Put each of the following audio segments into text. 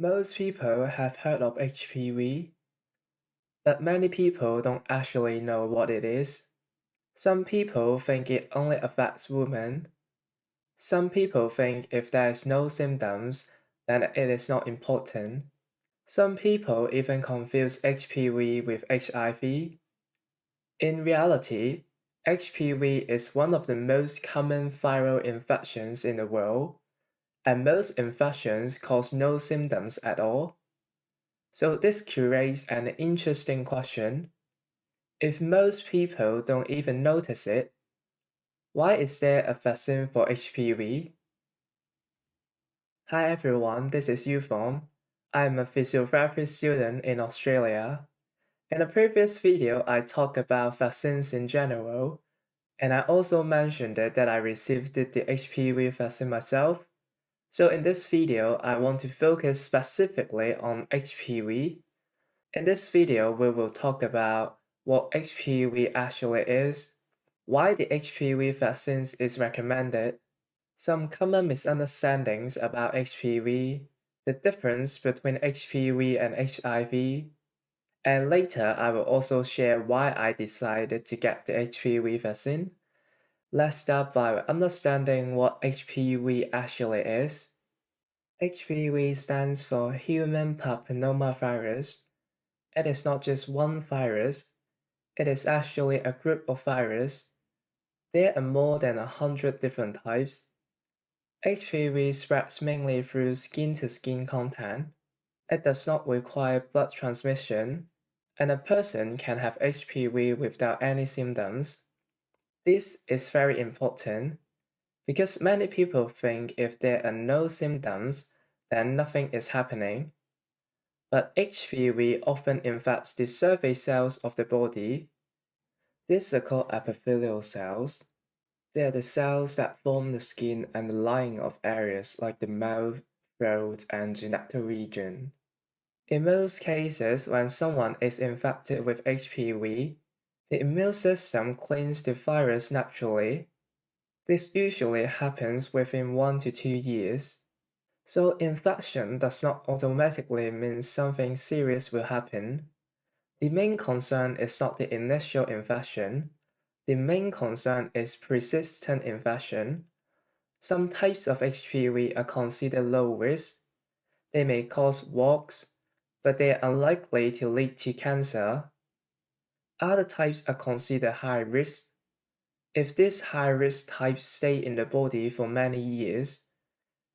Most people have heard of HPV, but many people don't actually know what it is. Some people think it only affects women. Some people think if there is no symptoms, then it is not important. Some people even confuse HPV with HIV. In reality, HPV is one of the most common viral infections in the world, and most infections cause no symptoms at all. So this creates an interesting question. If most people don't even notice it, why is there a vaccine for HPV? Hi everyone, this is YUFORM. I'm a physiotherapy student in Australia. In a previous video, I talked about vaccines in general, and I also mentioned that I received the HPV vaccine myself. So in this video, I want to focus specifically on HPV. In this video, we will talk about what HPV actually is, why the HPV vaccines is recommended, some common misunderstandings about HPV, the difference between HPV and HIV, and later I will also share why I decided to get the HPV vaccine. Let's start by understanding what HPV actually is. HPV stands for human papillomavirus. It is not just one virus, it is actually a group of viruses. There are more than 100 different types. HPV spreads mainly through skin-to-skin contact. It does not require blood transmission, and a person can have HPV without any symptoms. This is very important because many people think if there are no symptoms, then nothing is happening. But HPV often infects the surface cells of the body. These are called epithelial cells. They are the cells that form the skin and the lining of areas like the mouth, throat, and genital region. In most cases, when someone is infected with HPV, the immune system cleans the virus naturally. This usually happens within 1 to 2 years. So infection does not automatically mean something serious will happen. The main concern is not the initial infection. The main concern is persistent infection. Some types of HPV are considered low risk. They may cause warts, but they are unlikely to lead to cancer. Other types are considered high risk. If these high-risk types stay in the body for many years,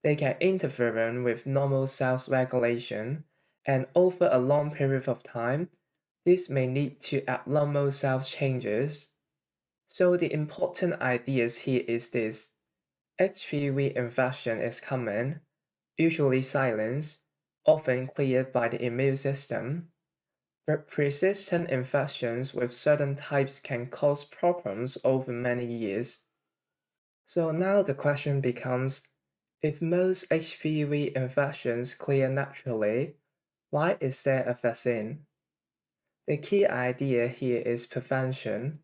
they can interfere with normal cells regulation, and over a long period of time, this may lead to abnormal cell changes. So the important idea here is this. HPV infection is common, usually silent, often cleared by the immune system. But persistent infections with certain types can cause problems over many years. So now the question becomes, if most HPV infections clear naturally, why is there a vaccine? The key idea here is prevention.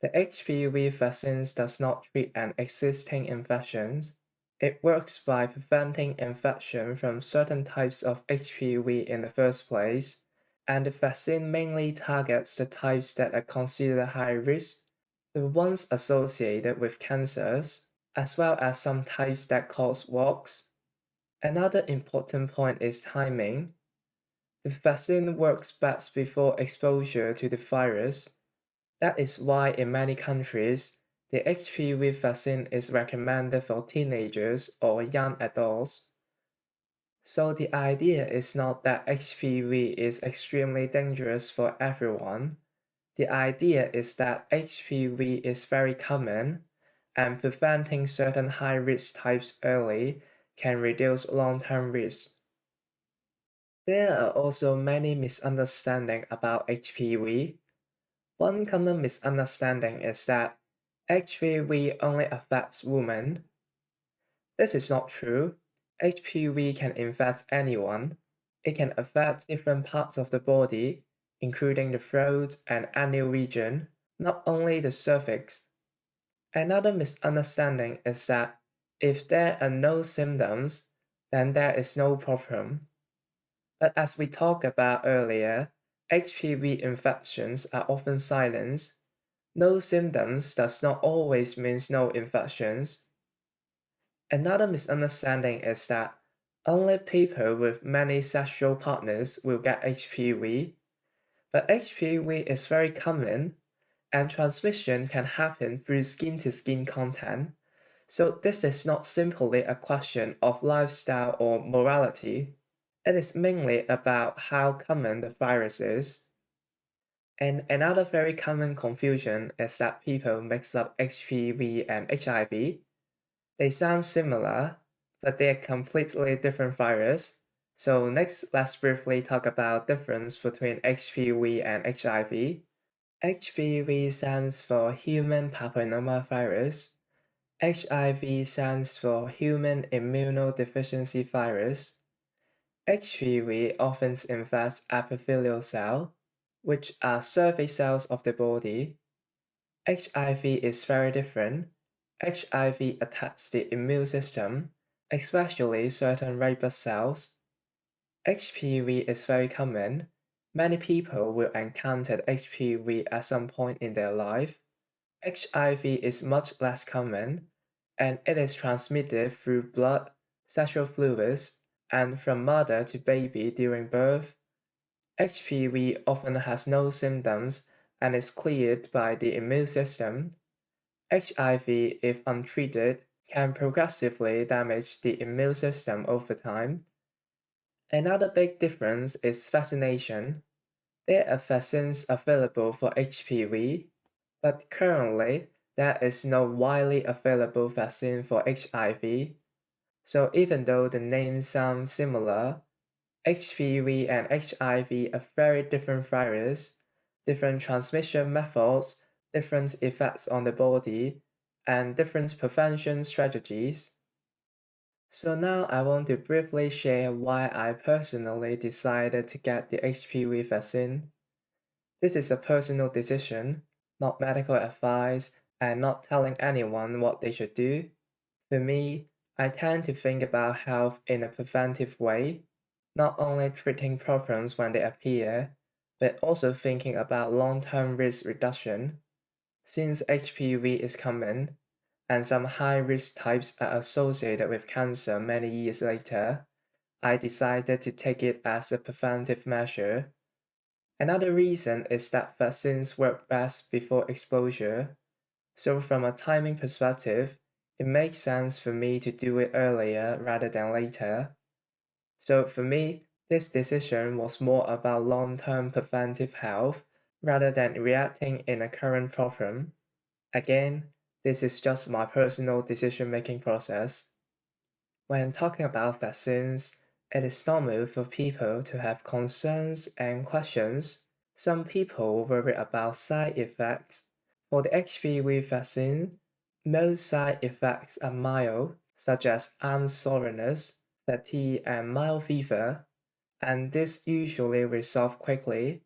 The HPV vaccine does not treat an existing infection. It works by preventing infection from certain types of HPV in the first place, and the vaccine mainly targets the types that are considered high risk, the ones associated with cancers, as well as some types that cause warts. Another important point is timing. The vaccine works best before exposure to the virus. That is why in many countries, the HPV vaccine is recommended for teenagers or young adults. So the idea is not that HPV is extremely dangerous for everyone. The idea is that HPV is very common, and preventing certain high-risk types early can reduce long-term risk. There are also many misunderstandings about HPV. One common misunderstanding is that HPV only affects women. This is not true. HPV can infect anyone. It can affect different parts of the body, including the throat and anal region, not only the cervix. Another misunderstanding is that if there are no symptoms, then there is no problem. But as we talked about earlier, HPV infections are often silent. No symptoms does not always mean no infections. Another misunderstanding is that only people with many sexual partners will get HPV, but HPV is very common, and transmission can happen through skin-to-skin contact, so this is not simply a question of lifestyle or morality. It is mainly about how common the virus is. And another very common confusion is that people mix up HPV and HIV. They sound similar, but they are completely different viruses. So next, let's briefly talk about difference between HPV and HIV. HPV stands for human papillomavirus. HIV stands for human immunodeficiency virus. HPV often infects epithelial cells, which are surface cells of the body. HIV is very different. HIV attacks the immune system, especially certain red blood cells. HPV is very common. Many people will encounter HPV at some point in their life. HIV is much less common, and it is transmitted through blood, sexual fluids, and from mother to baby during birth. HPV often has no symptoms and is cleared by the immune system. HIV, if untreated, can progressively damage the immune system over time. Another big difference is vaccination. There are vaccines available for HPV, but currently there is no widely available vaccine for HIV. So even though the names sound similar, HPV and HIV are very different viruses, different transmission methods, different effects on the body, and different prevention strategies. So now I want to briefly share why I personally decided to get the HPV vaccine. This is a personal decision, not medical advice, and not telling anyone what they should do. For me, I tend to think about health in a preventive way, not only treating problems when they appear, but also thinking about long-term risk reduction. Since HPV is common, and some high-risk types are associated with cancer many years later, I decided to take it as a preventive measure. Another reason is that vaccines work best before exposure, so from a timing perspective, it makes sense for me to do it earlier rather than later. So for me, this decision was more about long-term preventive health rather than reacting in a current problem. Again, this is just my personal decision-making process. When talking about vaccines, it is normal for people to have concerns and questions. Some people worry about side effects. For the HPV vaccine, most side effects are mild, such as arm soreness, fatigue, and mild fever, and this usually resolve quickly.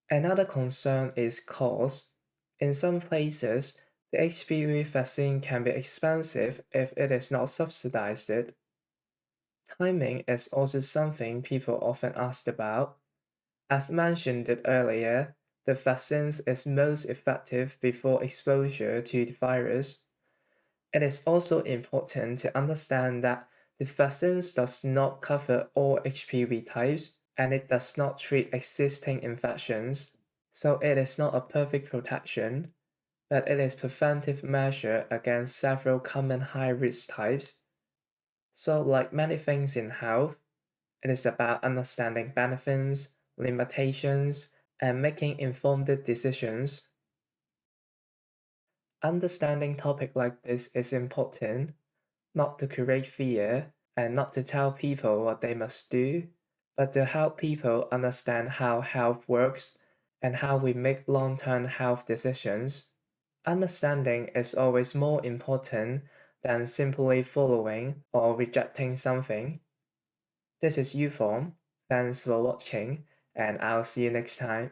Another concern is cost. In some places, the HPV vaccine can be expensive if it is not subsidized. Timing is also something people often ask about. As mentioned earlier, the vaccine is most effective before exposure to the virus. It is also important to understand that the vaccine does not cover all HPV types and it does not treat existing infections, so it is not a perfect protection, but it is a preventive measure against several common high-risk types. So like many things in health, it is about understanding benefits, limitations, and making informed decisions. Understanding topics like this is important, not to create fear and not to tell people what they must do, but to help people understand how health works and how we make long-term health decisions. Understanding is always more important than simply following or rejecting something. This is YUFORM. Thanks for watching, and I'll see you next time.